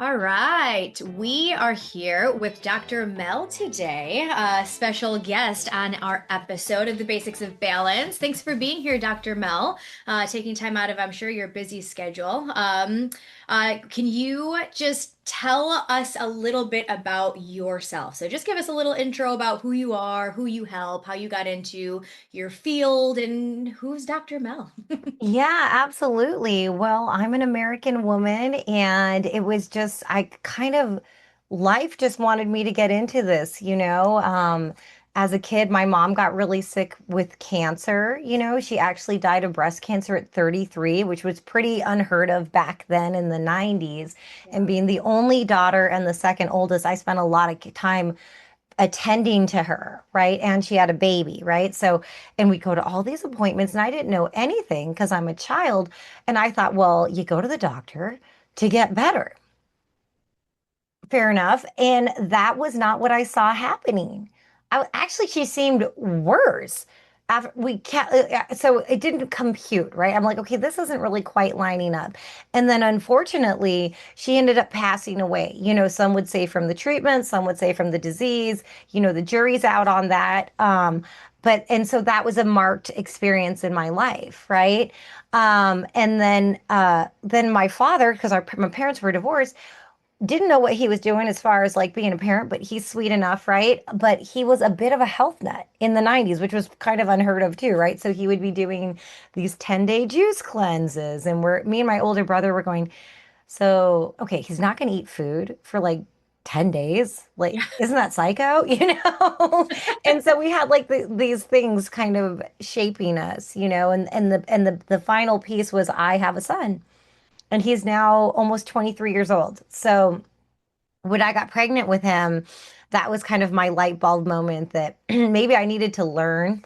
All right, we are here with Dr. Mel today, a special guest on our episode of the Basics of Balance. Thanks for being here, Dr. Mel, taking time out of, I'm sure, your busy schedule. Can you just tell us a little bit about yourself? So, just give us a little intro about who you are, who you help, how you got into your field, and who's Dr. Mel. Yeah, absolutely. Well, I'm an American woman, and it was just, life just wanted me to get into this. As a kid, my mom got really sick with cancer. She actually died of breast cancer at 33, which was pretty unheard of back then in the 90s. And Yeah. being the only daughter and the second oldest, I spent a lot of time attending to her, right? And she had a baby, right? So, and we go to all these appointments, and I didn't know anything because I'm a child. And I thought, well, you go to the doctor to get better. Fair enough. And that was not what I saw happening. Actually, she seemed worse. After we can't, so it didn't compute, right? I'm like, okay, this isn't really quite lining up. And then unfortunately, she ended up passing away. Some would say from the treatment, some would say from the disease. The jury's out on that. And so that was a marked experience in my life, right? And then my father, because my parents were divorced, didn't know what he was doing as far as like being a parent, but he's sweet enough, right? But he was a bit of a health nut in the 90s, which was kind of unheard of too, right? So he would be doing these 10-day juice cleanses. And me and my older brother were going, so, okay, he's not going to eat food for like 10 days. Like, Yeah. isn't that psycho? And so we had like these things kind of shaping us, and the final piece was I have a son, and he's now almost 23 years old. So when I got pregnant with him, that was kind of my light bulb moment that maybe I needed to learn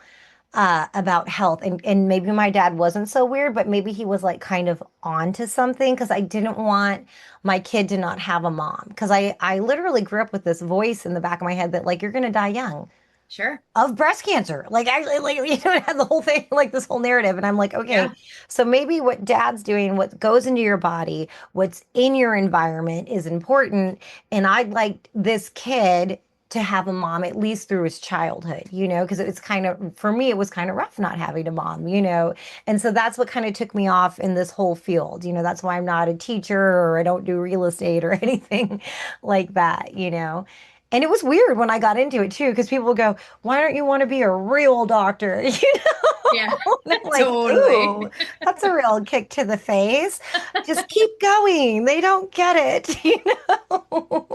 about health. And maybe my dad wasn't so weird, but maybe he was like kind of onto something because I didn't want my kid to not have a mom. Because I literally grew up with this voice in the back of my head that like you're gonna die young Sure. of breast cancer. Like actually, like it had the whole thing, like this whole narrative. And I'm like, okay, Yeah. so maybe what dad's doing, what goes into your body, what's in your environment is important. And I'd like this kid to have a mom at least through his childhood, because it's kind of, for me, it was kind of rough not having a mom. And so that's what kind of took me off in this whole field. That's why I'm not a teacher or I don't do real estate or anything like that. And it was weird when I got into it too, because people would go, why don't you want to be a real doctor? Yeah. And I'm like, Totally. ooh, that's a real kick to the face. Just keep going. They don't get it.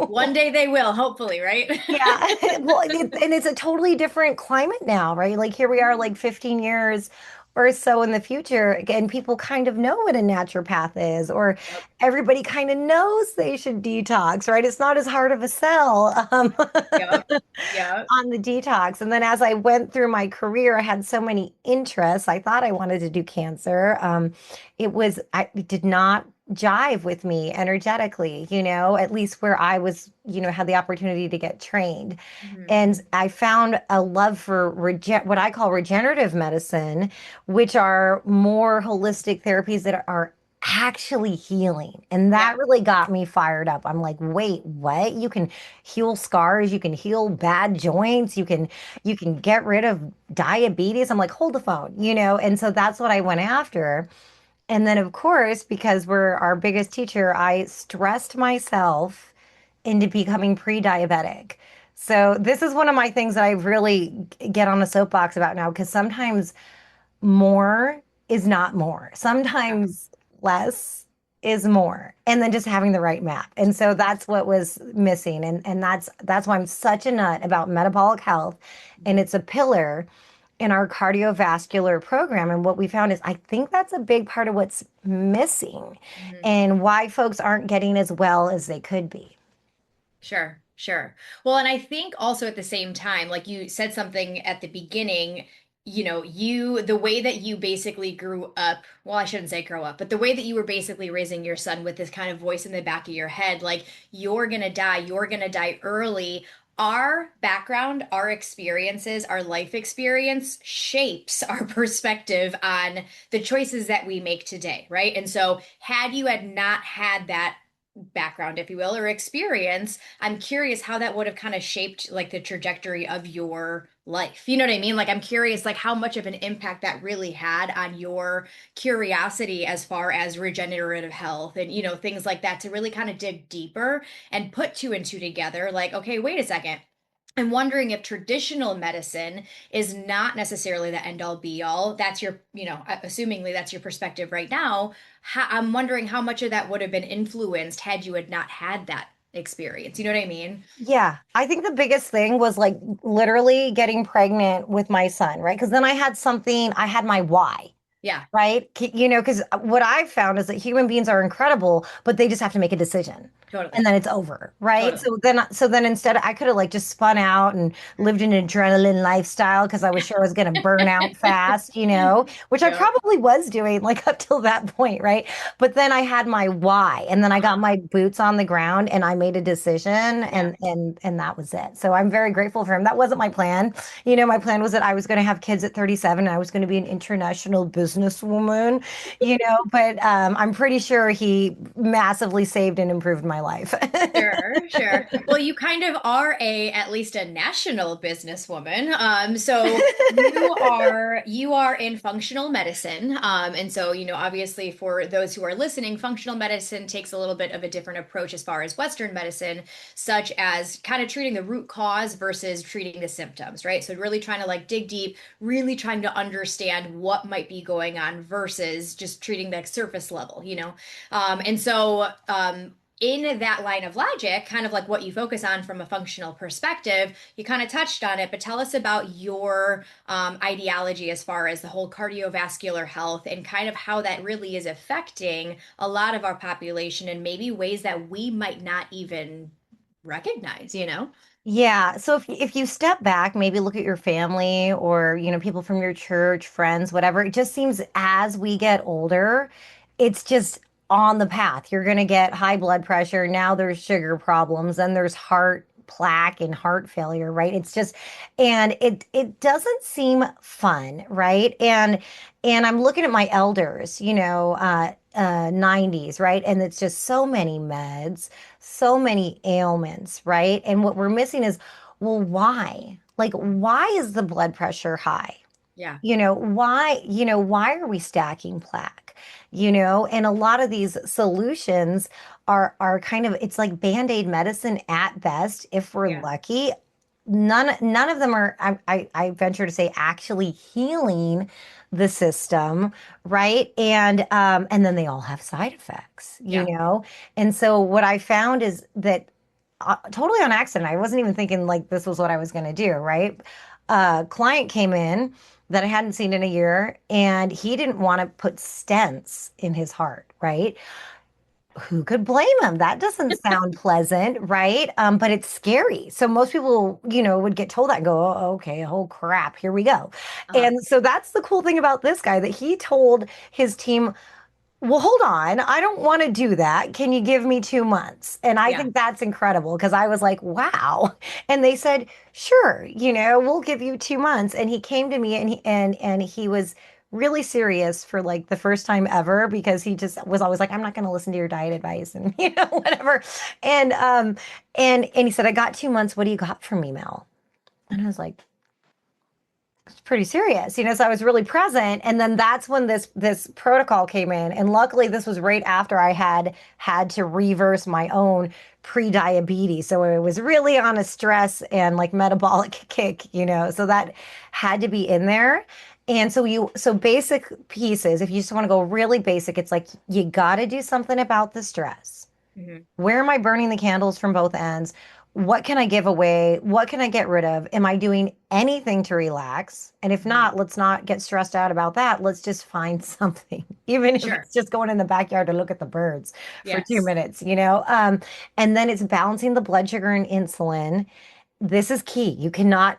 One day they will, hopefully, right? Yeah. Well, and it's a totally different climate now, right? Like here we are, like 15 years or so in the future, and people kind of know what a naturopath is, or Yep. everybody kind of knows they should detox, right? It's not as hard of a sell. Yep. Yep. On the detox. And then as I went through my career, I had so many interests. I thought I wanted to do cancer. It did not jive with me energetically, at least where I was, had the opportunity to get trained. Mhm. And I found a love for what I call regenerative medicine, which are more holistic therapies that are actually healing. And Yeah. that really got me fired up. I'm like, wait, what? You can heal scars, you can heal bad joints, you can get rid of diabetes. I'm like, hold the phone. And so that's what I went after. And then of course, because we're our biggest teacher, I stressed myself into becoming pre-diabetic. So this is one of my things that I really get on a soapbox about now because sometimes more is not more. Yeah. Sometimes less is more. And then just having the right map. And so that's what was missing. And that's why I'm such a nut about metabolic health. And it's a pillar in our cardiovascular program. And what we found is I think that's a big part of what's missing Mhm. and why folks aren't getting as well as they could be. Sure. Sure. Well, and I think also at the same time, like you said something at the beginning, the way that you basically grew up, well, I shouldn't say grow up, but the way that you were basically raising your son with this kind of voice in the back of your head, like, you're gonna die early. Our background, our experiences, our life experience shapes our perspective on the choices that we make today, right? And so, had you had not had that background, if you will, or experience, I'm curious how that would have kind of shaped like the trajectory of your life. You know what I mean? Like I'm curious like how much of an impact that really had on your curiosity as far as regenerative health and things like that to really kind of dig deeper and put two and two together like okay, wait a second. I'm wondering if traditional medicine is not necessarily the end all be all. That's your, assumingly that's your perspective right now. I'm wondering how much of that would have been influenced had you had not had that experience. You know what I mean? Yeah, I think the biggest thing was like literally getting pregnant with my son, right? Because then I had my why. Yeah, Right? Because what I've found is that human beings are incredible, but they just have to make a decision. And totally. then it's over, right? Totally. So then instead I could have like just spun out and lived an adrenaline lifestyle because I was sure I was going to burn out fast, which I Yep. probably was doing like up till that point, right? But then I had my why, and then I got Uh-huh. my boots on the ground and I made a decision, Yeah. and that was it. So I'm very grateful for him. That wasn't my plan. My plan was that I was going to have kids at 37 and I was going to be an international businesswoman, but I'm pretty sure he massively saved and improved my life. Sure, sure. Well, you kind of are at least a national businesswoman. So you are in functional medicine. And so, obviously for those who are listening, functional medicine takes a little bit of a different approach as far as Western medicine, such as kind of treating the root cause versus treating the symptoms, right? So really trying to like dig deep, really trying to understand what might be going on versus just treating the surface level. And so in that line of logic, kind of like what you focus on from a functional perspective, you kind of touched on it, but tell us about your ideology as far as the whole cardiovascular health and kind of how that really is affecting a lot of our population and maybe ways that we might not even recognize. Yeah. So if you step back, maybe look at your family or, people from your church, friends, whatever, it just seems as we get older, it's just on the path. You're going to get high blood pressure. Now there's sugar problems, then there's heart plaque and heart failure, right? It's just and it doesn't seem fun, right? And I'm looking at my elders, 90s, right? And it's just so many meds, so many ailments, right? And what we're missing is, well, why? Like, why is the blood pressure high? Yeah. Why are we stacking plaque? And a lot of these solutions are kind of it's like band-aid medicine at best, if we're Yeah. lucky. None of them are, I venture to say, actually healing the system, right? And then they all have side effects, Yeah. And so what I found is that totally on accident, I wasn't even thinking like this was what I was going to do, right? A client came in that I hadn't seen in a year, and he didn't want to put stents in his heart, right? Who could blame him? That doesn't sound pleasant, right? But it's scary. So most people, would get told that and go, oh, okay, oh crap, here we go. Uh-huh. And so that's the cool thing about this guy that he told his team, well, hold on. I don't want to do that. Can you give me 2 months? And I Yeah. think that's incredible because I was like, wow. And they said, sure, we'll give you 2 months. And he came to me and he was really serious for like the first time ever because he just was always like, I'm not going to listen to your diet advice and whatever. And he said, I got 2 months. What do you got for me, Mel? And I was like, it's pretty serious, so I was really present. And then that's when this protocol came in. And luckily this was right after I had to reverse my own pre-diabetes. So it was really on a stress and like metabolic kick, so that had to be in there. And so basic pieces, if you just want to go really basic, it's like you got to do something about the stress. Hmm. Where am I burning the candles from both ends? What can I give away? What can I get rid of? Am I doing anything to relax? And if Hmm. not, let's not get stressed out about that. Let's just find something, even if Sure. it's just going in the backyard to look at the birds for two Yes. minutes. And then it's balancing the blood sugar and insulin. This is key. You cannot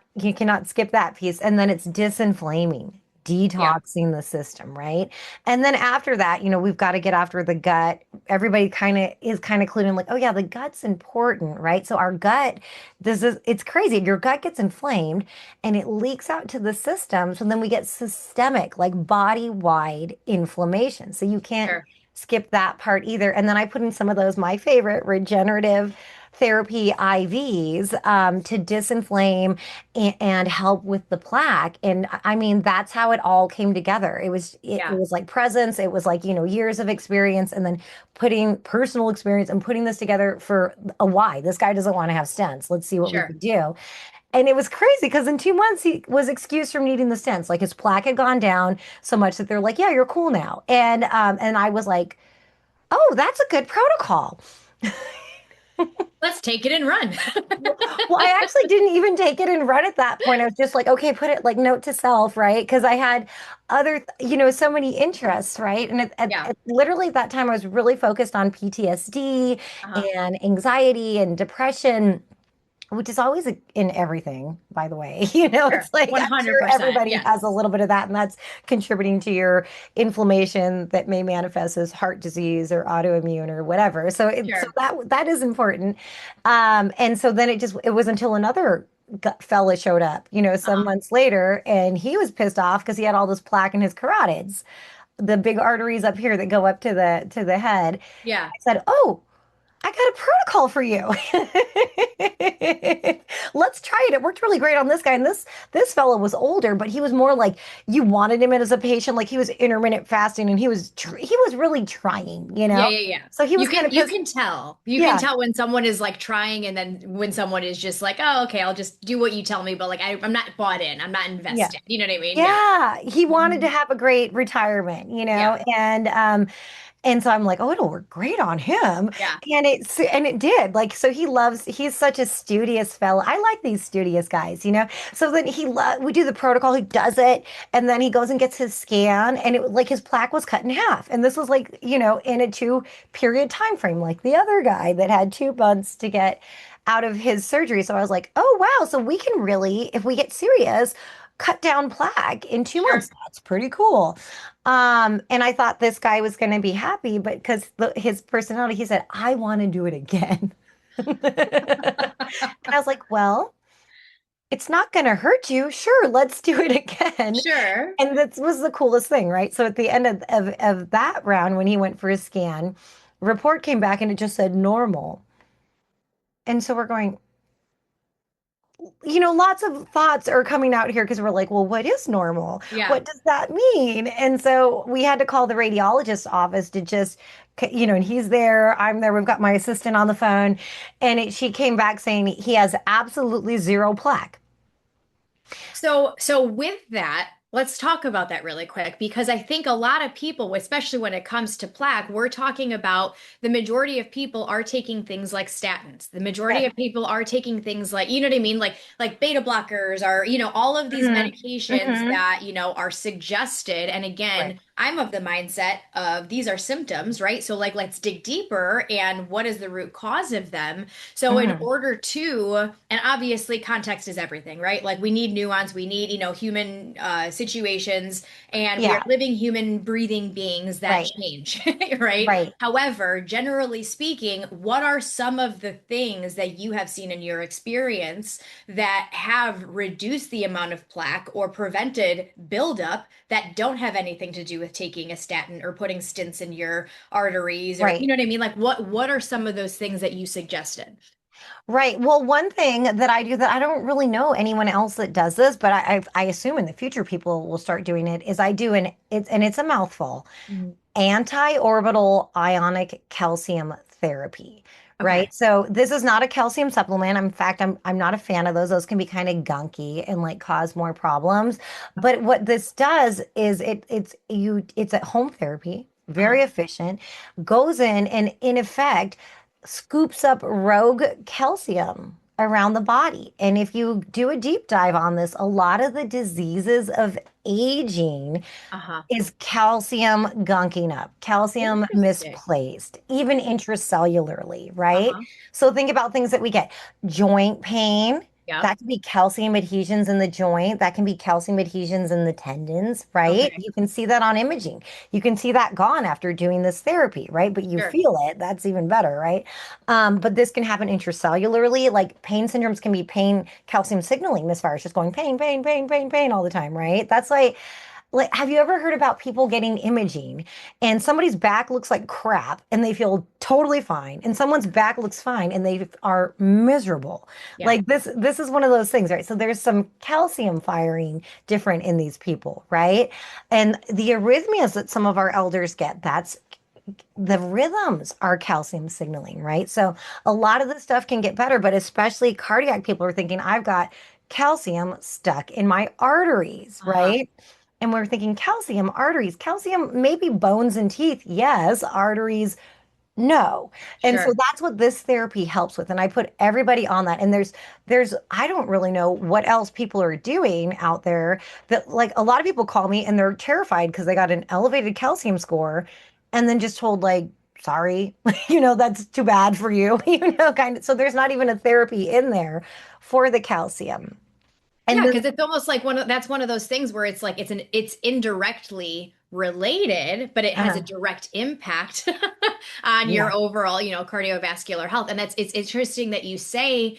skip that piece. And then it's disinflaming, Yeah. detoxing the system, right? And then after that, we've got to get after the gut. Everybody kind of clued in like, oh yeah, the gut's important, right? So our gut, it's crazy. Your gut gets inflamed and it leaks out to the system. So then we get systemic, like body-wide inflammation. So you can't Sure. skip that part either. And then I put in some of those, my favorite, regenerative therapy IVs to disinflame and help with the plaque. And I mean, that's how it all came together. It Yeah, was like presence, it was like, years of experience and then putting personal experience and putting this together for a why. This guy doesn't want to have stents. Let's see what we sure. can do. And it was crazy because in 2 months he was excused from needing the stents. Like his plaque had gone down so much that they're like, yeah, you're cool now. And I was like, oh, that's a good protocol. Let's take it and run. Well, I actually didn't even take it and run at that point. I was just like, okay, put it like note to self, right? Because I had other, so many interests, right? And Yeah. literally at that time, I was really focused on PTSD Uh-huh. and anxiety and depression, which is always in everything, by the way. Sure. It's like I'm sure 100%. everybody has a Yes. little bit of that, and that's contributing to your inflammation that may manifest as heart disease or autoimmune or whatever. So Sure. that is important. And so then it was until another fella showed up, some Uh-huh. months later, and he was pissed off because he had all this plaque in his carotids, the big arteries up here that go up to the head. Yeah. I said, "Oh, I got a protocol for you. Let's try it. It worked really great on this guy. And this fellow was older, but he was more like you wanted him as a patient. Like he was intermittent fasting, and he was really trying, Yeah, yeah, yeah. So he You was kind can of you pissed. can tell. You can Yeah, tell when someone is like trying and then when someone is just like, "Oh, okay, I'll just do what you tell me," but like I'm not bought in. I'm not yeah. invested. You know what I mean? Yeah. Yeah, he wanted to Mhm. have a great retirement, Yeah. and so I'm like, oh, it'll work great on him. Yeah. And it did. Like, so he's such a studious fellow. I like these studious guys. So then we do the protocol, he does it, and then he goes and gets his scan, and it like his plaque was cut in half. And this was like, in a 2 period time frame, like the other guy that had 2 months to get out of his surgery. So I was like, oh wow, so we can really, if we get serious, cut down plaque in 2 months. Sure. That's pretty cool. And I thought this guy was going to be happy, but because his personality, he said, I want to do it again. And I was like, well, it's not going to hurt you. Sure, let's do it again. Sure. And that was the coolest thing, right? So at the end of that round, when he went for his scan, report came back and it just said normal. And so we're going, lots of thoughts are coming out here because we're like, well, what is normal? Yeah. What does that mean? And so we had to call the radiologist's office to just, and he's there, I'm there, we've got my assistant on the phone, and she came back saying he has absolutely zero plaque. So with that, let's talk about that really quick because I think a lot of people, especially when it comes to plaque, we're talking about the majority of people are taking things like statins. The majority Right. of people are taking things like, you know what I mean? Like beta blockers are, all of these Hmm. medications Hmm. that, are suggested. And Right. again, I'm of the mindset of these are symptoms, right? So like let's dig deeper and what is the root cause of them? So in Hmm. order to, and obviously context is everything, right? Like we need nuance, we need, human situations, and we are Yeah. living human breathing beings that Right. change, right? Right. However, generally speaking, what are some of the things that you have seen in your experience that have reduced the amount of plaque or prevented buildup that don't have anything to do with taking a statin or putting stents in your arteries or you Right. know what I mean? Like what are some of those things that you suggested? Right. Well, one thing that I do that I don't really know anyone else that does this, but I assume in the future people will start doing it, is I do it's a mouthful, Mhm. anti-orbital ionic calcium therapy, Okay. right? So this is not a calcium supplement. In fact, I'm not a fan of those. Those can be kind of gunky and like cause more problems. But what this does is it's at home therapy, Uh-huh. very efficient, goes in and in effect scoops up rogue calcium around the body. And if you do a deep dive on this, a lot of the diseases of aging Uh-huh. is calcium gunking up, calcium Interesting. misplaced, even intracellularly, right? Uh-huh. So think about things that we get. Joint pain, Yep. that can be calcium adhesions in the joint, that can be calcium adhesions in the tendons, right? Okay. You can see that on imaging. You can see that gone after doing this therapy, right? But you Sure. feel it, that's even better, right? But this can happen intracellularly, like pain syndromes can be pain calcium signaling misfires, just going pain, pain, pain, pain, pain all the time, right? That's like Like, have you ever heard about people getting imaging and somebody's back looks like crap and they feel totally fine, and someone's back looks fine and they are miserable? Yeah. Like this is one of those things, right? So there's some calcium firing different in these people, right? And the arrhythmias that some of our elders get, that's the rhythms are calcium signaling, right? So a lot of the stuff can get better, but especially cardiac people are thinking, I've got calcium stuck in my arteries, Uh-huh. right? And we're thinking calcium, arteries, calcium, maybe bones and teeth. Yes, arteries, no. And so Sure. that's what this therapy helps with. And I put everybody on that. And I don't really know what else people are doing out there, that like a lot of people call me and they're terrified because they got an elevated calcium score and then just told like, sorry, that's too bad for you, kind of. So there's not even a therapy in there for the calcium. And Yeah, this, because it's almost like that's one of those things where it's like it's indirectly related, but it has a uh, direct impact on yeah, your overall, cardiovascular health. And it's interesting that you say,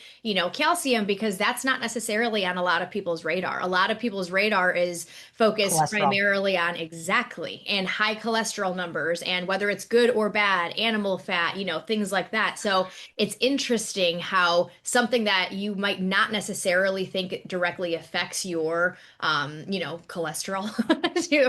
calcium, because that's not necessarily on a lot of people's radar. A lot of people's radar is focused cholesterol. primarily on exactly and high cholesterol numbers and whether it's good or bad, animal fat, things like that. So it's interesting how something that you might not necessarily think directly affects your, cholesterol,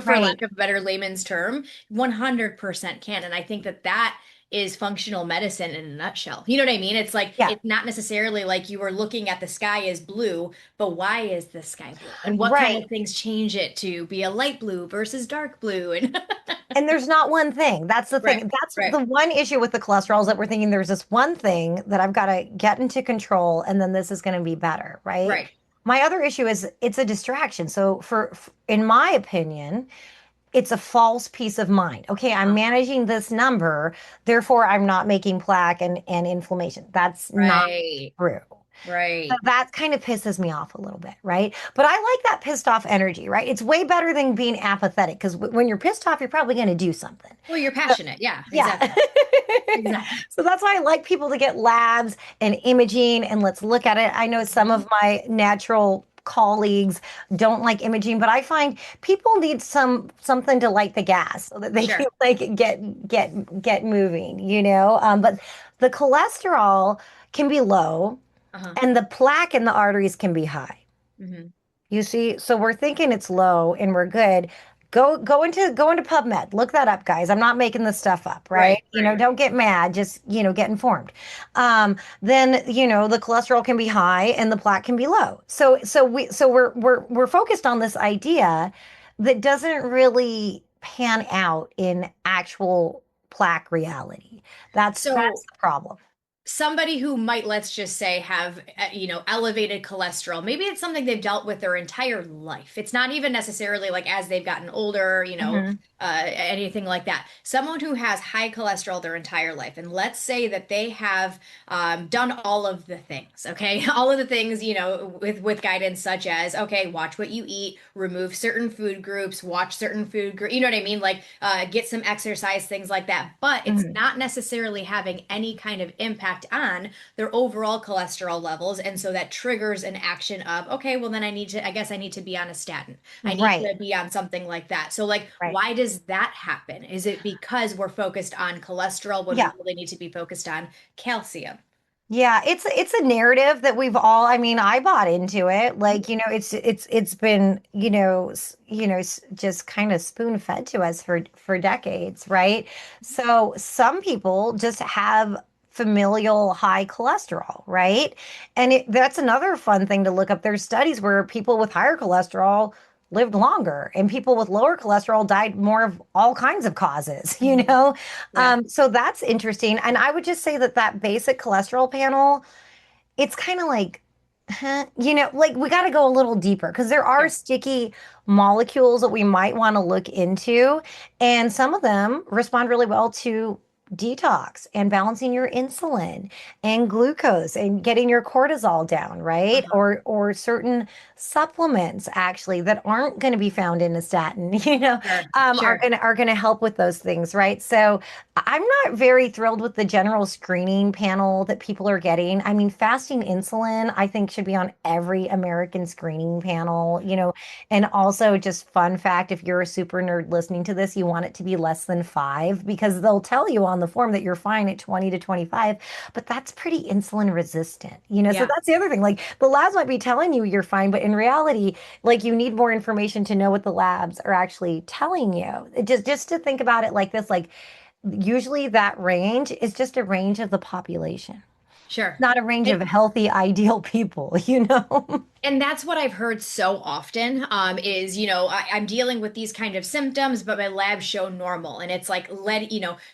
for Right. lack of a better layman's term, 100% can. And I think that is functional medicine in a nutshell. You know what I mean? It's like, Yeah. it's not necessarily like you were looking at the sky as blue, but why is the sky blue? And what kind Right. of things change it to be a light blue versus dark blue? And And there's not one thing. That's the right, thing. That's right, the one issue with the cholesterol, is that we're thinking there's this one thing that I've got to get into control and then this is going to be better, right? right. My other issue is it's a distraction. So in my opinion, it's a false peace of mind. Okay, I'm Uh-huh. managing this number, therefore I'm not making plaque and inflammation. That's not Right, true. So right. that kind of pisses me off a little bit, right? But I like that pissed off energy, right? It's way better than being apathetic because when you're pissed off, you're probably going to do something. Well, you're So, passionate. Yeah, yeah. exactly. Exactly. So that's why I like people to get labs and imaging and let's look at it. I know some Mhm. of my natural colleagues don't like imaging, but I find people need something to light the gas so that they can Sure. like get moving, But the cholesterol can be low Uh-huh. and the plaque in the arteries can be high. Hmm. You see, so we're thinking it's low and we're good. Go into PubMed. Look that up, guys. I'm not making this stuff up, right? Right, right. Don't get mad, just, get informed. Then, the cholesterol can be high and the plaque can be low. So we're focused on this idea that doesn't really pan out in actual plaque reality. That's So the problem. somebody who might, let's just say, have elevated cholesterol, maybe it's something they've dealt with their entire life. It's not even necessarily like as they've gotten older, Hmm. anything like that. Someone who has high cholesterol their entire life, and let's say that they have done all of the things, okay, all of the things, with guidance such as, okay, watch what you eat, remove certain food groups, watch certain food groups, you know what I mean, like get some exercise, things like that, but it's Hmm. not necessarily having any kind of impact on their overall cholesterol levels. And so that triggers an action of, okay, well, then I guess I need to be on a statin. I need Right. to be on something like that. So, like, Right. why does that happen? Is it because we're focused on cholesterol when we Yeah. really need to be focused on calcium? Yeah, it's a narrative that we've all, I mean, I bought into it. Like, it's been, just kind of spoon-fed to us for decades, right? So some people just have familial high cholesterol, right? And that's another fun thing to look up. There's studies where people with higher cholesterol lived longer and people with lower cholesterol died more of all kinds of causes, Mhm. Yeah. So that's interesting. And I would just say that basic cholesterol panel, it's kind of like, like we got to go a little deeper because there are Sure. sticky molecules that we might want to look into. And some of them respond really well to detox and balancing your insulin and glucose and getting your cortisol down, right? Uh-huh. Or certain supplements actually that aren't going to be found in a statin, Sure. are Sure. gonna help with those things, right? So I'm not very thrilled with the general screening panel that people are getting. I mean, fasting insulin, I think should be on every American screening panel, and also just fun fact, if you're a super nerd listening to this, you want it to be less than 5 because they'll tell you on the form that you're fine at 20 to 25, but that's pretty insulin resistant, so Yeah. that's the other thing. Like the labs might be telling you you're fine, but in reality, like you need more information to know what the labs are actually telling you. Just to think about it like this, like usually that range is just a range of the population, Sure. not a range of healthy, ideal people, you know? And that's what I've heard so often, is, I'm dealing with these kind of symptoms, but my labs show normal. And it's like,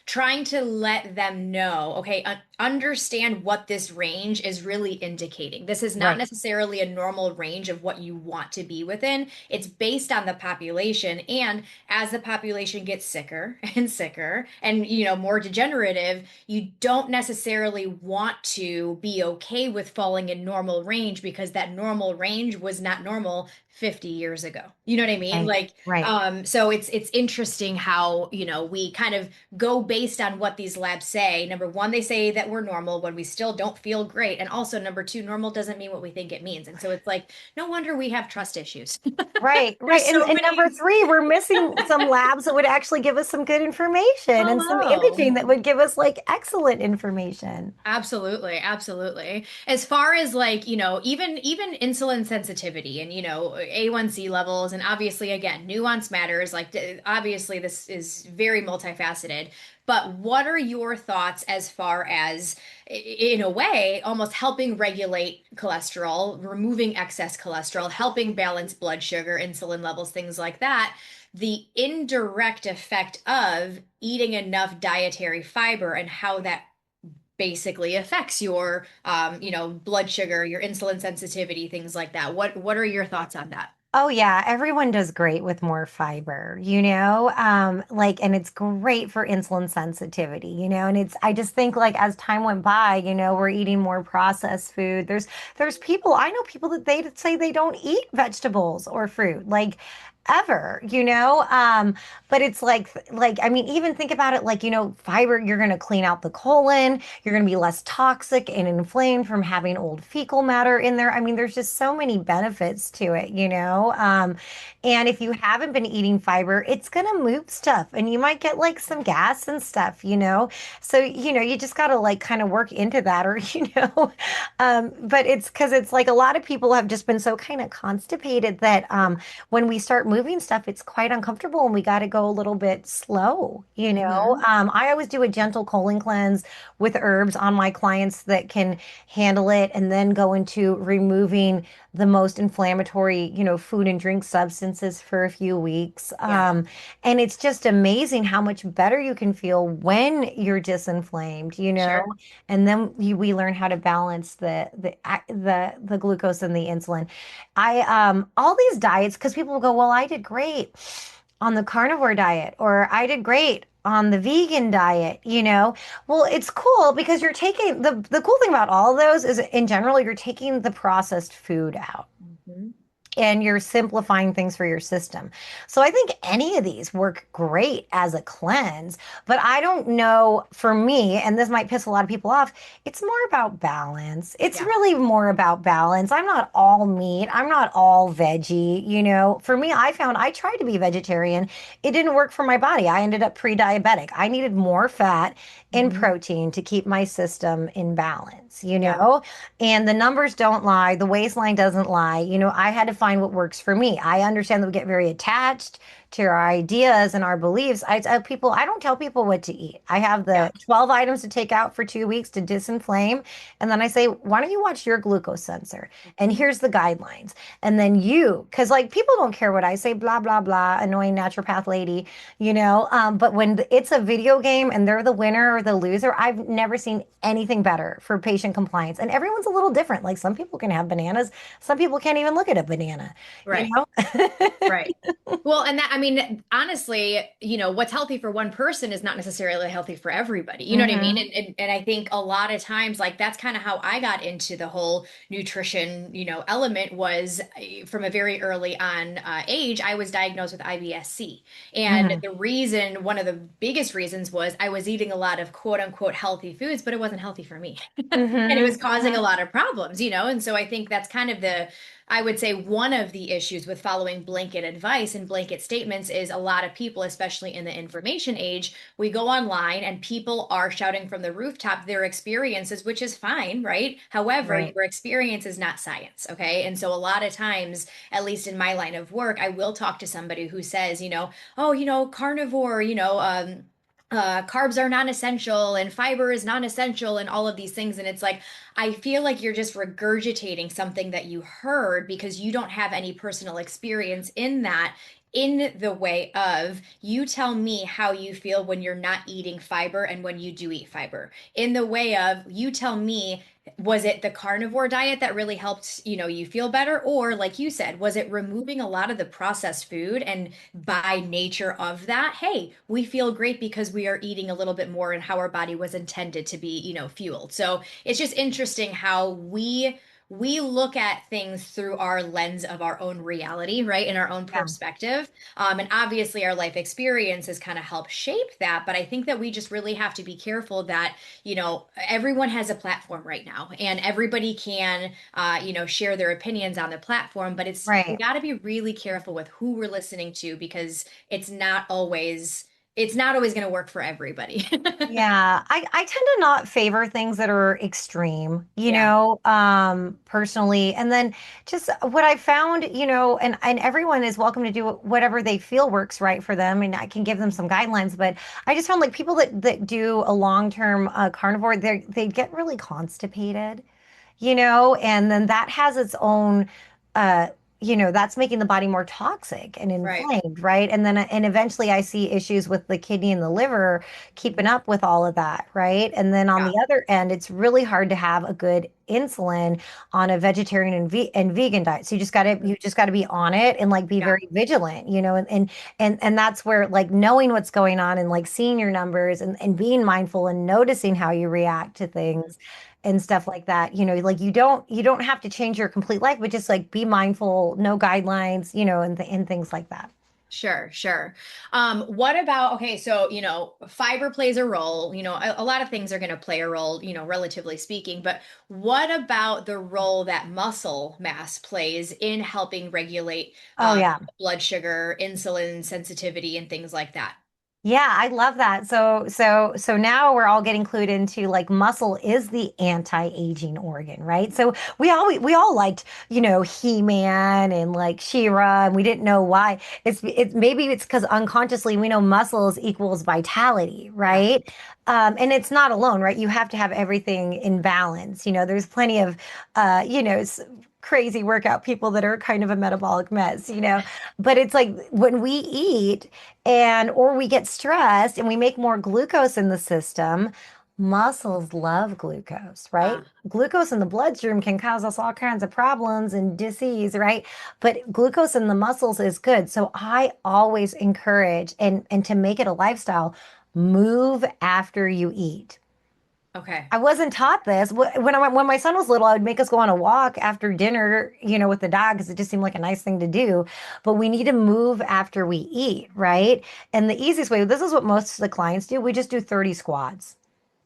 trying to let them know, okay, understand what this range is really indicating. This is not Right. necessarily a normal range of what you want to be within. It's based on the population. And as the population gets sicker and sicker and, more degenerative, you don't necessarily want to be okay with falling in normal range because that normal range was not normal 50 years ago. You know what I mean? Right. Like, Right. so it's interesting how, we kind of go based on what these labs say. Number one, they say that we're normal when we still don't feel great. And also number two, normal doesn't mean what we think it means. And so it's like, no wonder we have trust issues. Right, right. There's And, so and number many. three, we're missing some labs that would actually give us some good information and some Hello. imaging that would give us like excellent information. Absolutely, absolutely. As far as like, even insulin sensitivity and, A1C levels, and obviously again, nuance matters. Like obviously this is very multifaceted. But what are your thoughts as far as, in a way, almost helping regulate cholesterol, removing excess cholesterol, helping balance blood sugar, insulin levels, things like that? The indirect effect of eating enough dietary fiber and how that basically affects your blood sugar, your insulin sensitivity, things like that. What are your thoughts on that? Oh yeah, everyone does great with more fiber, like, and it's great for insulin sensitivity, and I just think like as time went by, we're eating more processed food. There's people, I know people that they say they don't eat vegetables or fruit, like ever, but it's I mean, even think about it like, fiber, you're going to clean out the colon, you're going to be less toxic and inflamed from having old fecal matter in there. I mean, there's just so many benefits to it, and if you haven't been eating fiber, it's going to move stuff and you might get like some gas and stuff, so, you just got to like kind of work into that or, but it's because it's like a lot of people have just been so kind of constipated that when we start moving stuff, it's quite uncomfortable and we got to go a little bit slow, Hmm. I always do a gentle colon cleanse with herbs on my clients that can handle it and then go into removing the most inflammatory, food and drink substances for a few weeks. Yeah, And it's just amazing how much better you can feel when you're disinflamed, sure. and then we learn how to balance the glucose and the insulin. I all these diets, because people will go, well, I did great on the carnivore diet, or I did great on the vegan diet, Well, it's cool because you're taking the cool thing about all of those is in general, you're taking the processed food out Hmm. and you're simplifying things for your system. So I think any of these work great as a cleanse, but I don't know for me, and this might piss a lot of people off, it's more about balance. It's Yeah. really more about balance. I'm not all meat, I'm not all veggie, For me, I found I tried to be vegetarian. It didn't work for my body. I ended up pre-diabetic. I needed more fat and Hmm. protein to keep my system in balance, Yeah. And the numbers don't lie. The waistline doesn't lie. I had to find what works for me. I understand that we get very attached to our ideas and our beliefs. I don't tell people what to eat. I have Yeah. the 12 items to take out for 2 weeks to disinflame. And then I say, why don't you watch your glucose sensor? And Mhm. here's the guidelines. And then because like people don't care what I say, blah, blah, blah, annoying naturopath lady, but when it's a video game and they're the winner or the loser, I've never seen anything better for patient compliance. And everyone's a little different. Like some people can have bananas, some people can't even look at a banana, you Right. know? Right. Well, and that, mean, honestly, what's healthy for one person is not necessarily healthy for everybody. You know what I mean? Hmm. And I think a lot of times, like that's kind of how I got into the whole nutrition, element was from a very early on age, I was diagnosed with IBS-C. And Hmm. the reason, one of the biggest reasons was I was eating a lot of quote unquote healthy foods, but it wasn't healthy for me. And it was Hmm. causing a Hmm. lot of problems, And so I think that's kind of I would say one of the issues with following blanket advice and blanket statements is a lot of people, especially in the information age, we go online and people are shouting from the rooftop their experiences, which is fine, right? However, Right. your experience is not science, okay? And so a lot of times, at least in my line of work, I will talk to somebody who says, oh, carnivore, carbs are non-essential and fiber is non-essential and all of these things. And it's like, I feel like you're just regurgitating something that you heard because you don't have any personal experience in that. In the way of you tell me how you feel when you're not eating fiber and when you do eat fiber. In the way of you tell me, was it the carnivore diet that really helped, you feel better? Or like you said, was it removing a lot of the processed food and by nature of that, hey, we feel great because we are eating a little bit more and how our body was intended to be, fueled. So it's just interesting how we look at things through our lens of our own reality, right? In our own Yeah. perspective. And obviously our life experiences kind of help shape that. But I think that we just really have to be careful that, everyone has a platform right now and everybody can, share their opinions on the platform. But we Right. got to be really careful with who we're listening to because it's not always going to work for everybody. Yeah, I tend to not favor things that are extreme, Yeah. personally. And then just what I found, and everyone is welcome to do whatever they feel works right for them. And I can give them some guidelines, but I just found like people that do a long-term carnivore, they get really constipated, and then that has its own, uh, that's making the body more toxic and Right. inflamed, right? And eventually I see issues with the kidney and the liver keeping Mhm. up with all of that, right? And then on Yeah. the other end, it's really hard to have a good insulin on a vegetarian and vegan diet. So Mhm. you just got to be on it and like be Yeah. very vigilant, and that's where like knowing what's going on and like seeing your numbers and being mindful and noticing how you react to Mhm. things and stuff like that. Like you don't have to change your complete life, but just like be mindful, no guidelines, and things like that. Sure, sure. What about, okay, so, fiber plays a role, a lot of things are going to play a role, relatively speaking, but what about the role that muscle mass plays in helping regulate Oh yeah. blood sugar, insulin sensitivity, and things like that? Yeah, I love that. So now we're all getting clued into like muscle is the anti-aging organ, right? So we all liked, He-Man and like She-Ra, and we didn't know why. It's maybe it's because unconsciously we know muscles equals vitality, Yeah. right? And it's not alone, right? You have to have everything in balance. There's plenty of crazy workout people that are kind of a metabolic mess, but it's like when we eat or we get stressed and we make more glucose in the system. Muscles love glucose, right? Uh, Glucose in the bloodstream can cause us all kinds of problems and disease, right? But glucose in the muscles is good. So I always encourage and to make it a lifestyle, move after you eat. okay. I wasn't taught this. When my son was little, I would make us go on a walk after dinner, with the dog because it just seemed like a nice thing to do. But we need to move after we eat, right? And the easiest way, this is what most of the clients do. We just do 30 squats.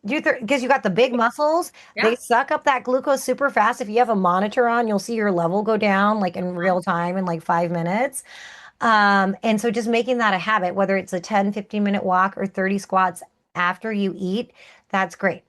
Because you got the big muscles, they Yeah. suck up that glucose super fast. If you have a monitor on, you'll see your level go down like in Uh, real time in like 5 minutes. And so just making that a habit, whether it's a 10, 15-minute walk or 30 squats after you eat, that's great.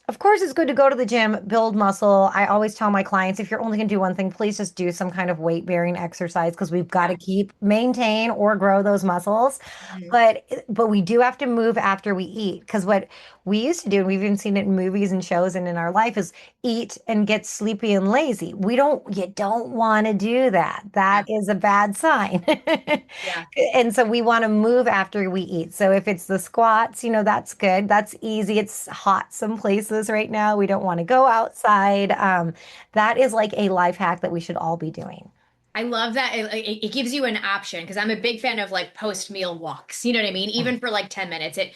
Of course, it's good to go to the gym, build muscle. I always tell my clients if you're only going to do one thing, please just do some kind of weight bearing exercise because we've got yeah. to maintain or grow those muscles. Mhm. But we do have to move after we eat because what we used to do, and we've even seen it in movies and shows and in our life, is eat and get sleepy and lazy. You don't want to do that. Yeah. That is a bad sign. Yeah. And so we want to move after we eat. So if it's the squats, that's good. That's easy. It's hot some places right now. We don't want to go outside. That is like a life hack that we should all be doing. I love that it gives you an option because I'm a big fan of like post-meal walks. You know what I mean? Even for like 10 minutes, it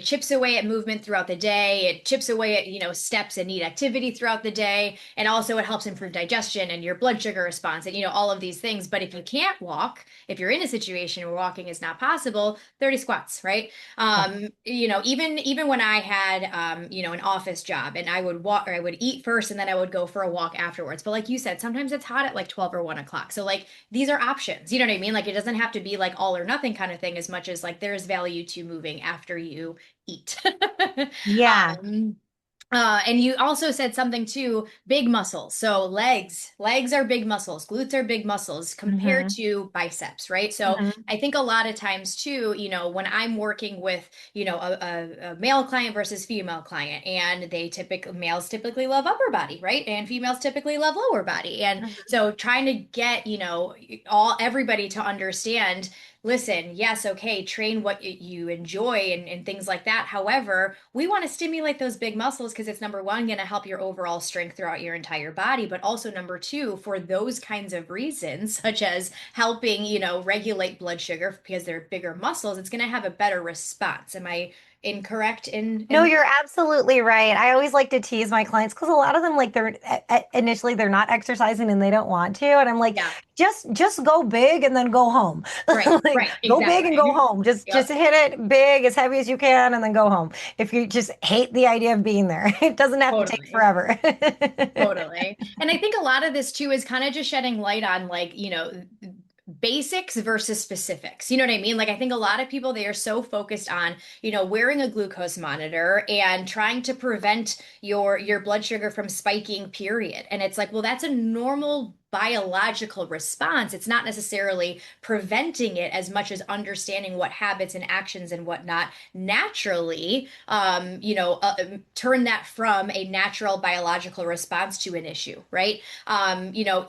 chips away at movement throughout the day. It chips away at, steps and need activity throughout the day. And also it helps improve digestion and your blood sugar response and, all of these things. But if you can't walk, if you're in a situation where walking is not possible, 30 squats, right? Yeah. Even when I had, an office job and I would walk or I would eat first and then I would go for a walk afterwards. But like you said, sometimes it's hot at like 12 or 1 o'clock. So like these are options. You know what I mean? Like it doesn't have to be like all or nothing kind of thing as much as like there's value to moving after you eat. Yeah. Um, and you also said something too, big muscles. So legs are big muscles, glutes are big muscles compared Hmm. to biceps, right? So Hmm. I think a lot of times too, when I'm working with, a male client versus female client, and males typically love upper body, right? And females typically love lower body. And so trying to get, everybody to understand, listen, yes, okay, train what you enjoy and things like that. However, we want to stimulate those big muscles because it's number one, going to help your overall strength throughout your entire body, but also number two, for those kinds of reasons, such as helping, regulate blood sugar because they're bigger muscles, it's going to have a better response. Am I incorrect No, in you're absolutely right. I always like to tease my clients because a lot of them like initially they're not exercising and they don't want to, and I'm like, yeah, just go big and then go home. right, Like right, go big and go exactly. home. Just Yep, hit it big as heavy as you can and then go home. If you just hate the idea of being there, it doesn't have to take totally. forever. Totally. And I think a lot of this too is kind of just shedding light on like, basics versus specifics. You know what I mean? Like I think a lot of people they are so focused on, wearing a glucose monitor and trying to prevent your blood sugar from spiking, period. And it's like, well, that's a normal biological response. It's not necessarily preventing it as much as understanding what habits and actions and whatnot naturally turn that from a natural biological response to an issue, right?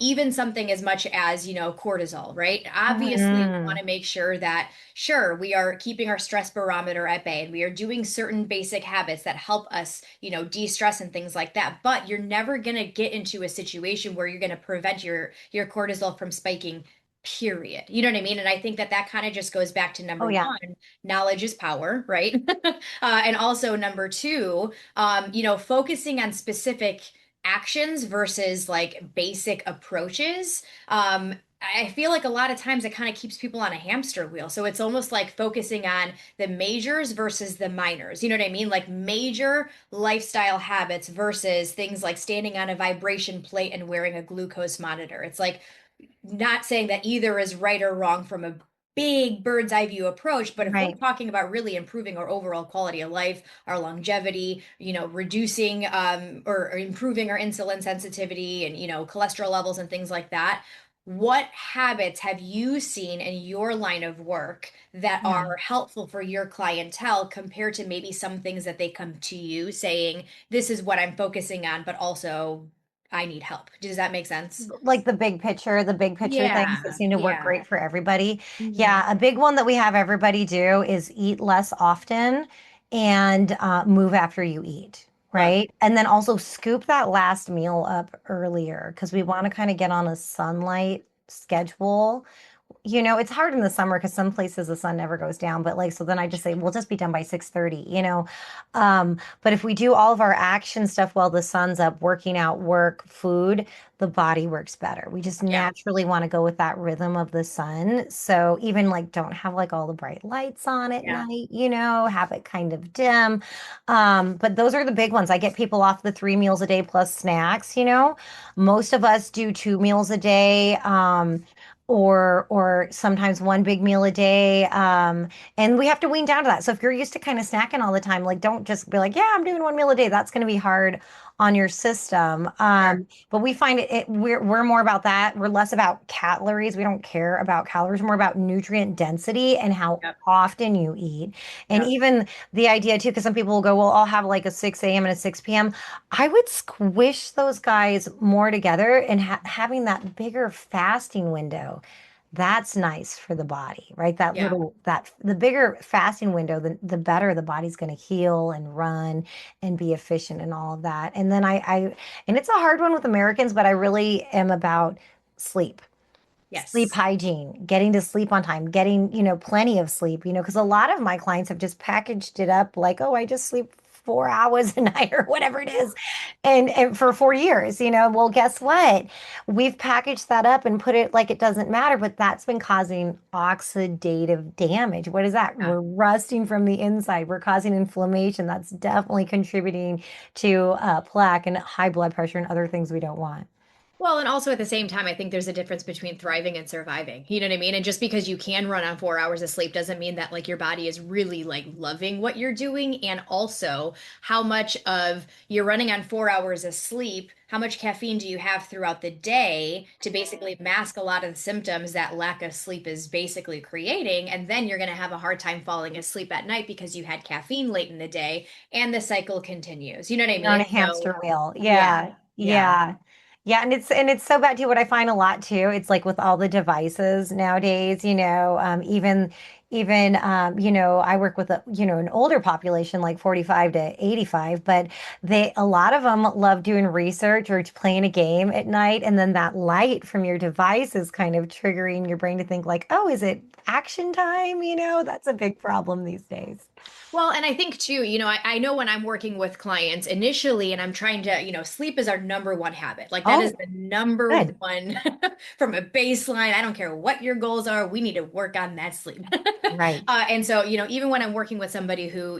Even something as much as, cortisol, right? Obviously, we want Mhm. to make sure that, sure, we are keeping our stress barometer at bay and we are doing certain basic habits that help us, de-stress and things like that. But you're never going to get into a situation where you're going to prevent your cortisol from spiking. Period. You know what I mean? And I think that that kind of just goes back to Oh number yeah. one, knowledge is power, right? And also number two, focusing on specific actions versus like basic approaches. I feel like a lot of times it kind of keeps people on a hamster wheel. So it's almost like focusing on the majors versus the minors. You know what I mean? Like major lifestyle habits versus things like standing on a vibration plate and wearing a glucose monitor. It's like not saying that either is right or wrong from a big bird's eye view approach, but if we're Right. talking about really improving our overall quality of life, our longevity, reducing or improving our insulin sensitivity and cholesterol levels and things like that, what habits have you seen in your line of work that Yeah. are helpful for your clientele compared to maybe some things that they come to you saying, this is what I'm focusing on, but also I need help. Does that make sense? Like the big picture things that Yeah, seem to work yeah. great for everybody. Hmm. Yeah, a big one that we have everybody do is eat less often and move after you eat, Love right? And then also scoop that last meal up earlier because we want to kind of get on a sunlight schedule. It's hard in the summer because some places the sun never goes down, but like, so then I just say, we'll just be done by 6:30. But if we do all of our action stuff while the sun's up, working out, work, food, the body works better. We just Yeah, naturally want to go with that rhythm of the sun. So even like don't have like all the bright lights on at yeah, night, have it kind of dim. But those are the big ones. I get people off the 3 meals a day plus snacks. Most of us do 2 meals a day. Or sometimes one big meal a day. And we have to wean down to that. So if you're used to kind of snacking all the time, like don't just be like, yeah, I'm doing 1 meal a day. That's going to be hard on your system. sure. But we find we're more about that. We're less about calories. We don't care about calories. We're more about nutrient density and how Yep, often you eat. And yep, even the idea too, because some people will go, well, I'll have like a 6 a.m. and a 6 p.m. I would squish those guys more together and having that bigger fasting window. That's nice for the body, right? yeah. That the bigger fasting window, the better the body's going to heal and run and be efficient and all of that. And then and it's a hard one with Americans, but I really am about sleep. sleep Yes. hygiene, getting to sleep on time, getting, plenty of sleep, because a lot of my clients have just packaged it up like, oh, I just sleep 4 hours a night or whatever it is. And for 4 years, well, guess what? We've packaged that up and put it like it doesn't matter, but that's been causing oxidative damage. What is that? Yeah. We're rusting from the inside. We're causing inflammation. That's definitely contributing to plaque and high blood pressure and other things we don't want. Well, and also at the same time, I think there's a difference between thriving and surviving. You know what I mean? And just because you can run on 4 hours of sleep doesn't mean that like your body is really like loving what you're doing. And also, how much of you're running on 4 hours of sleep, how much caffeine do you have throughout the day to basically mask a lot of the symptoms that lack of sleep is basically creating? And then you're going to have a hard time falling asleep at night because you had caffeine late in the day and the cycle continues. You know what I You're on mean? a So, hamster wheel. yeah, Yeah. yeah. Yeah. Yeah, and it's so bad too. What I find a lot too, it's like with all the devices nowadays, even I work with an older population like 45 to 85, but a lot of them love doing research or playing a game at night, and then that light from your device is kind of triggering your brain to think like, oh, is it action time? That's a big problem these days. Well, and I think too, I know when I'm working with clients initially and I'm trying to, sleep is our number one habit. Like that is Oh, the number good. one from a baseline. I don't care what your goals are. We need to work on that sleep. Right. And so, even when I'm working with somebody who,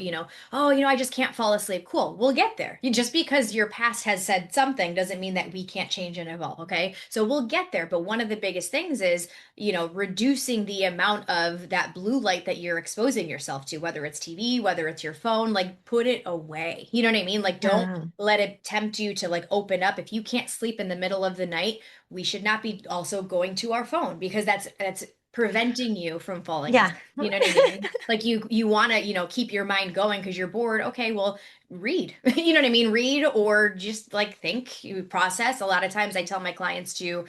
oh, I just can't fall asleep. Cool. We'll get there. Just because your past has said something doesn't mean that we can't change and evolve. Okay. So we'll get there. But one of the biggest things is reducing the amount of that blue light that you're exposing yourself to, whether it's TV, whether it's your phone, like put it away. You know what I mean? Like don't Mm. let it tempt you to like open up. If you can't sleep in the middle of the night, we should not be also going to our phone because that's preventing you from falling Yeah. asleep. You know what I mean? Like you want to, keep your mind going because you're bored. Okay, well, read. You know what I mean? Read or just like think, you process. A lot of times I tell my clients to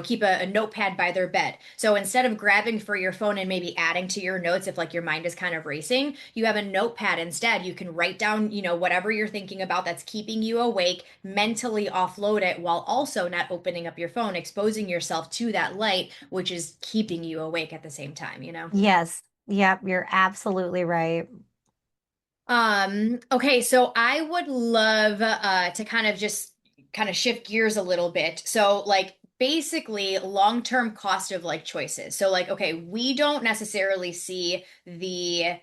keep a notepad by their bed. So instead of grabbing for your phone and maybe adding to your notes, if like your mind is kind of racing, you have a notepad instead. You can write down, whatever you're thinking about that's keeping you awake, mentally offload it while also not opening up your phone, exposing yourself to that light, which is keeping you awake at the same time. Yes. Yep. You're absolutely right. Okay, so I would love to kind of just kind of shift gears a little bit. So like basically long-term cost of like choices. So like okay, we don't necessarily see the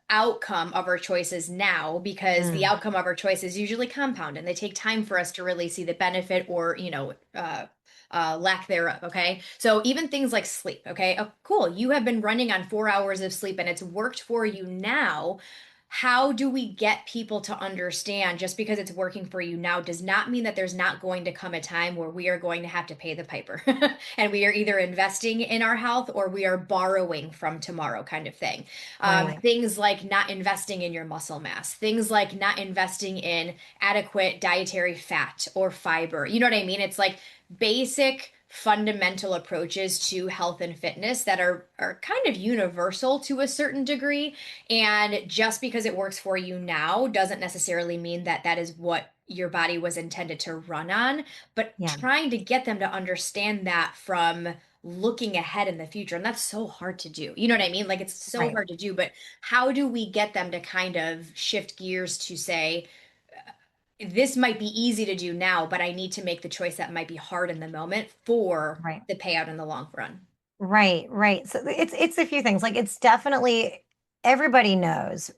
outcome of our choices now because the Mm. outcome of our choices usually compound and they take time for us to really see the benefit or lack thereof. Okay. So even things like sleep. Okay. Oh, cool. You have been running on 4 hours of sleep and it's worked for you now. How do we get people to understand just because it's working for you now does not mean that there's not going to come a time where we are going to have to pay the piper and we are either investing in our health or we are borrowing from tomorrow kind of thing. Right. Things like not investing in your muscle mass, things like not investing in adequate dietary fat or fiber. You know what I mean? It's like basic fundamental approaches to health and fitness that are kind of universal to a certain degree, and just because it works for you now doesn't necessarily mean that that is what your body was intended to run on, but Yeah. trying to get them to understand that from looking ahead in the future. And that's so hard to do. You know what I mean? Like it's so Right. hard to do, but how do we get them to kind of shift gears to say, this might be easy to do now, but I need to make the choice that might be hard in the moment for Right. the payout in the long run. Right. Right. So it's a few things. Like it's definitely everybody knows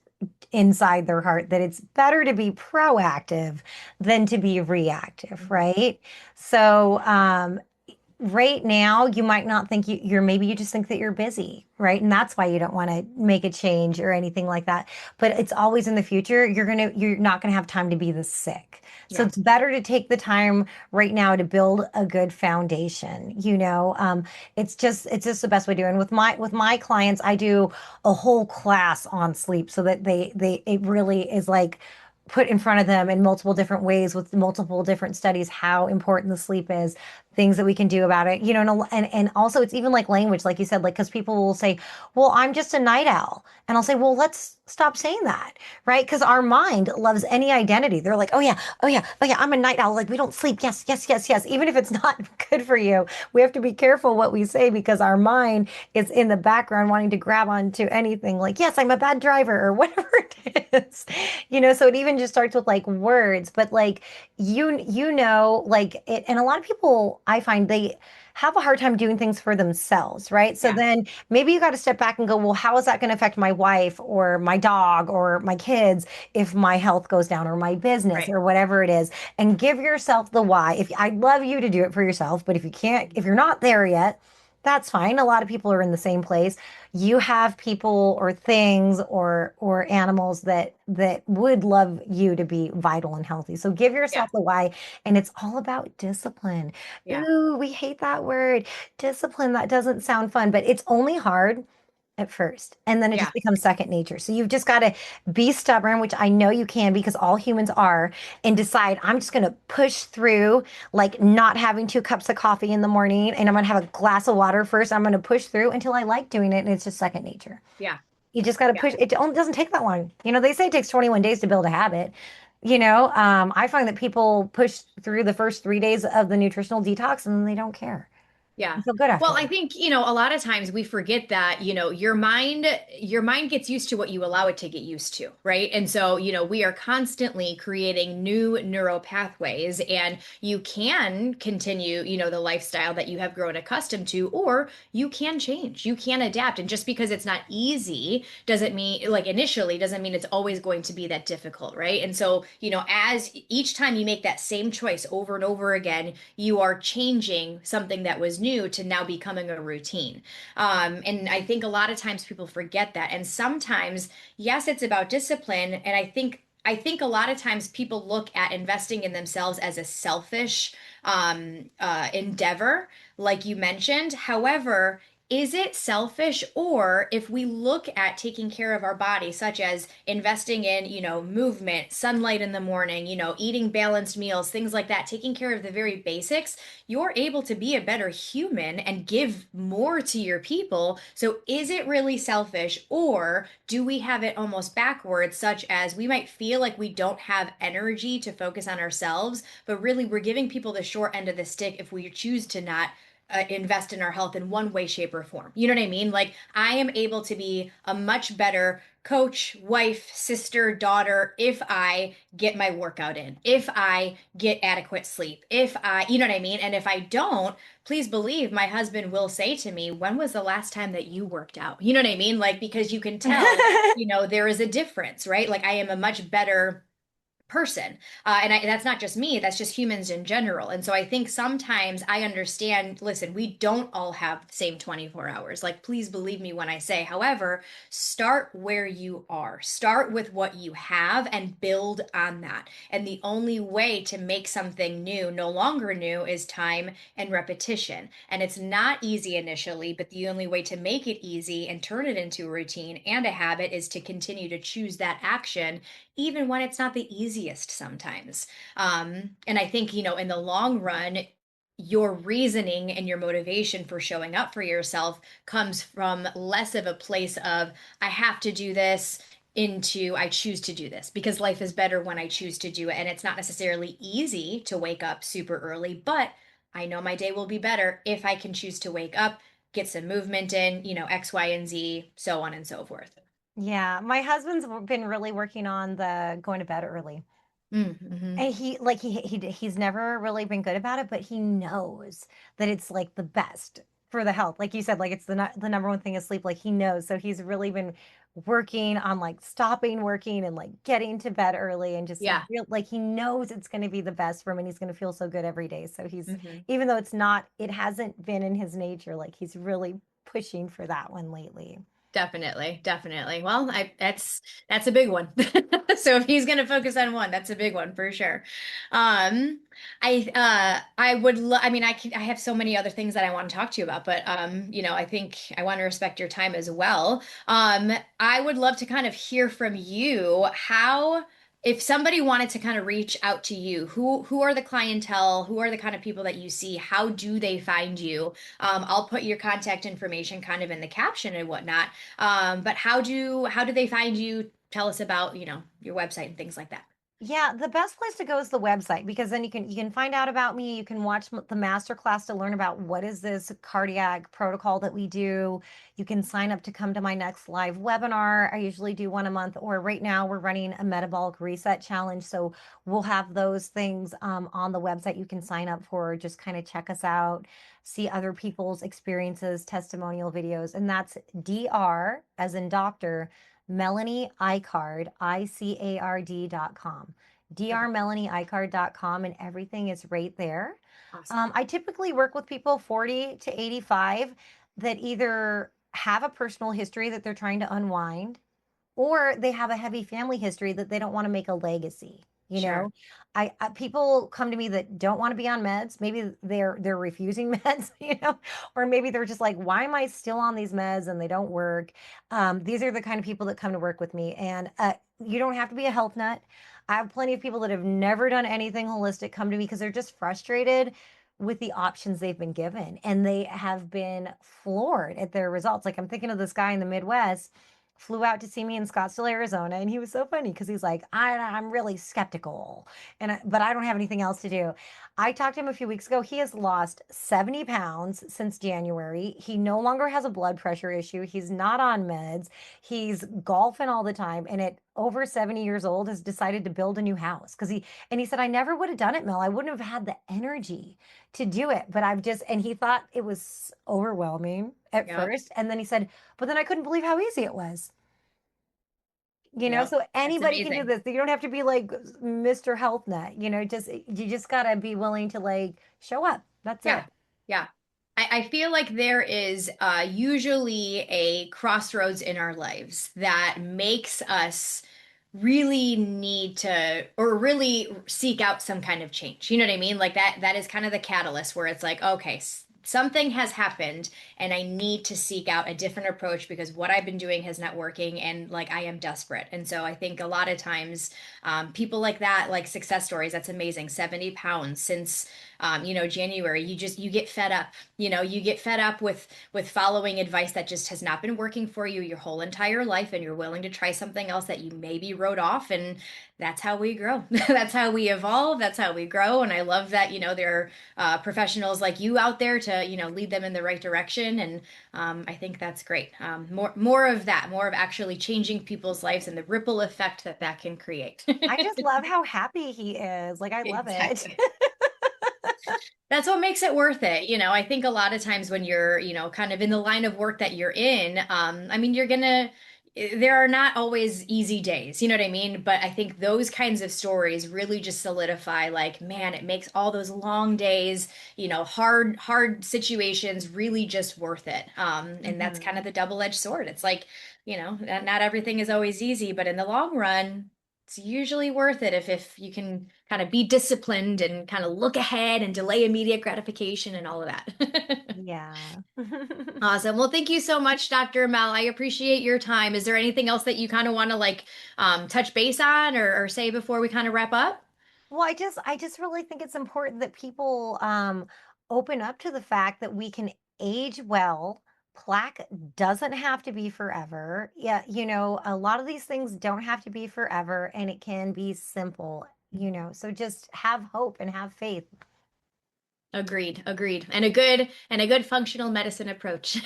inside their heart that it's better to be proactive than to be reactive, Mhm. right? So, right now you might not think you're maybe you just think that you're busy, right? And that's why you don't want to make a change or anything like that. But it's always in the future you're not gonna have time to be this sick. So Yeah. it's better to take the time right now to build a good foundation. It's just the best way to do it. And with my clients I do a whole class on sleep so that they it really is like put in front of them in multiple different ways with multiple different studies how important the sleep is, things that we can do about it, and also it's even like language, like you said, like, because people will say, well, I'm just a night owl. And I'll say, well, let's stop saying that, right? Because our mind loves any identity. They're like, oh yeah, oh yeah, oh yeah, I'm a night owl. Like we don't sleep. Yes, yes, yes, yes. Even if it's not good for you, we have to be careful what we say because our mind is in the background wanting to grab onto anything like, yes, I'm a bad driver or whatever it is. So it even just starts with like words, but like like it, and a lot of people I find they have a hard time doing things for themselves, right? So Yeah, then maybe you got to step back and go, well, how is that going to affect my wife or my dog or my kids if my health goes down or my business right. or whatever it is? And give yourself the why. If I'd love you to do it for yourself, but if you can't, if you're not there yet, that's fine. A lot of people are in the same place. You have people or things or animals that would love you to be vital and healthy. So give Yeah, yourself the why, and it's all about discipline. yeah, Ooh, we hate that word. Discipline, that doesn't sound fun, but it's only hard at first, and then it yeah, just becomes second nature. So you've just got to be stubborn, which I know you can because all humans are, and decide I'm just going to push through, like not having 2 cups of coffee in the morning, and I'm going to have a glass of water first. I'm going to push through until I like doing it, and it's just second nature. yeah, You just got to yeah, push. It only doesn't take that long. They say it takes 21 days to build a habit. I find that people push through the first 3 days of the nutritional detox and they don't care. yeah. They feel good Well, I afterwards. think, a lot of times we forget that, your mind gets used to what you allow it to get used to, right? And so, we are constantly creating new neural pathways, and you can continue, the lifestyle that you have grown accustomed to, or you can change, you can adapt. And just because it's not easy doesn't mean, like initially, doesn't mean it's always going to be that difficult, right? And so, as each time you make that same choice over and over again, you are changing something that was new to now becoming a routine. And I think a lot of times people forget that. And sometimes, yes, it's about discipline. And I think a lot of times people look at investing in themselves as a selfish endeavor, like you mentioned. However, is it selfish? Or if we look at taking care of our body, such as investing in, movement, sunlight in the morning, eating balanced meals, things like that, taking care of the very basics, you're able to be a better human and give more to your people. So is it really selfish, or do we have it almost backwards, such as we might feel like we don't have energy to focus on ourselves, but really we're giving people the short end of the stick if we choose to not invest in our health in one way, shape, or form. You know what I mean? Like, I am able to be a much better coach, wife, sister, daughter if I get my workout in, if I get adequate sleep, if you know what I mean? And if I don't, please believe my husband will say to me, when was the last time that you worked out? You know what I mean? Like, because you can tell, there is a difference, right? Like, I am a much better person. That's not just me, that's just humans in general. And so I think sometimes I understand, listen, we don't all have the same 24 hours. Like, please believe me when I say, however, start where you are, start with what you have and build on that. And the only way to make something new, no longer new, is time and repetition. And it's not easy initially, but the only way to make it easy and turn it into a routine and a habit is to continue to choose that action even when it's not the easiest sometimes. And I think, in the long run, your reasoning and your motivation for showing up for yourself comes from less of a place of, I have to do this, into I choose to do this because life is better when I choose to do it. And it's not necessarily easy to wake up super early, but I know my day will be better if I can choose to wake up, get some movement in, X, Y, and Z, so on and so forth. Yeah, my husband's been really working on the going to bed early. Mm-hmm. And he's never really been good about it, but he knows that it's like the best for the health. Like you said, like it's the number one thing is sleep. Like he knows. So he's really been working on like stopping working and like getting to bed early and just Yeah. like he knows it's going to be the best for him and he's going to feel so good every day. So he's Mm-hmm. even though it hasn't been in his nature, like he's really pushing for that one lately. Definitely, definitely. Well, that's a big one. So if he's going to focus on one, that's a big one for sure. Um, I would I mean I have so many other things that I want to talk to you about, but I think I want to respect your time as well. I would love to kind of hear from you how if somebody wanted to kind of reach out to you, who are the clientele? Who are the kind of people that you see? How do they find you? I'll put your contact information kind of in the caption and whatnot. But how do they find you? Tell us about, your website and things like that. Yeah, the best place to go is the website because then you can find out about me. You can watch the master class to learn about what is this cardiac protocol that we do. You can sign up to come to my next live webinar. I usually do one a month, or right now we're running a metabolic reset challenge. So we'll have those things on the website you can sign up for. Just kind of check us out, see other people's experiences, testimonial videos, and that's DR as in doctor. Melanie Icard, ICARD.com. Okay, drmelanieicard.com, and everything is right there. awesome. I typically work with people 40 to 85 that either have a personal history that they're trying to unwind, or they have a heavy family history that they don't want to make a legacy. You Sure. know, people come to me that don't want to be on meds. Maybe they're refusing meds, or maybe they're just like, why am I still on these meds and they don't work? These are the kind of people that come to work with me, and you don't have to be a health nut. I have plenty of people that have never done anything holistic come to me because they're just frustrated with the options they've been given, and they have been floored at their results. Like I'm thinking of this guy in the Midwest flew out to see me in Scottsdale, Arizona, and he was so funny because he's like, I'm really skeptical, but I don't have anything else to do. I talked to him a few weeks ago. He has lost 70 pounds since January. He no longer has a blood pressure issue. He's not on meds. He's golfing all the time, and at over 70 years old, has decided to build a new house he said, I never would have done it, Mel. I wouldn't have had the energy to do it, but and he thought it was overwhelming at Yep. first, and then he said, but then I couldn't believe how easy it was. Yep. So That's anybody can do amazing. this. You don't have to be like Mr. Health Nut, you just gotta be willing to like show up. That's Yeah. it. Yeah. I feel like there is usually a crossroads in our lives that makes us really need to or really seek out some kind of change. You know what I mean? Like that is kind of the catalyst where it's like, okay, something has happened and I need to seek out a different approach because what I've been doing has not working and like I am desperate. And so I think a lot of times people like that, like success stories, that's amazing. 70 pounds since January, you get fed up. You get fed up with following advice that just has not been working for you your whole entire life, and you're willing to try something else that you maybe wrote off, and that's how we grow. That's how we evolve. That's how we grow. And I love that, there are professionals like you out there to, lead them in the right direction. And I think that's great. More of that, more of actually changing people's lives and the ripple effect that that can create. I just love how happy he is. Like I love it. Exactly. That's what makes it worth it. I think a lot of times when you're, kind of in the line of work that you're in, I mean, there are not always easy days, you know what I mean? But I think those kinds of stories really just solidify, like, man, it makes all those long days, hard situations really just worth it. And that's kind of Mhm. the double-edged sword. It's like, not everything is always easy, but in the long run, it's usually worth it if you can kind of be disciplined and kind of look ahead and delay immediate gratification and all of that. Yeah. Awesome. Well, thank you so much, Dr. Mel. I appreciate your time. Is there anything else that you kind of want to like touch base on or say before we kind of wrap up? Well, I just really think it's important that people open up to the fact that we can age well. Plaque doesn't have to be forever. Yeah, a lot of these things don't have to be forever, and it can be simple. So just have hope and have faith Agreed, agreed. And a good functional medicine approach.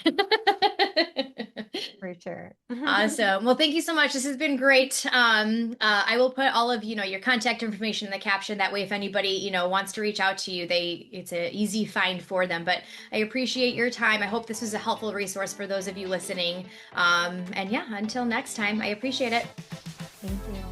for sure. Awesome. Well, thank you so much. This has been great. I will put all of, your contact information in the caption. That way, if anybody, wants to reach out to you, it's an easy find for them. But I appreciate your time. I hope this was a helpful resource for those of you listening. And yeah, until next time, I appreciate it. Thank you.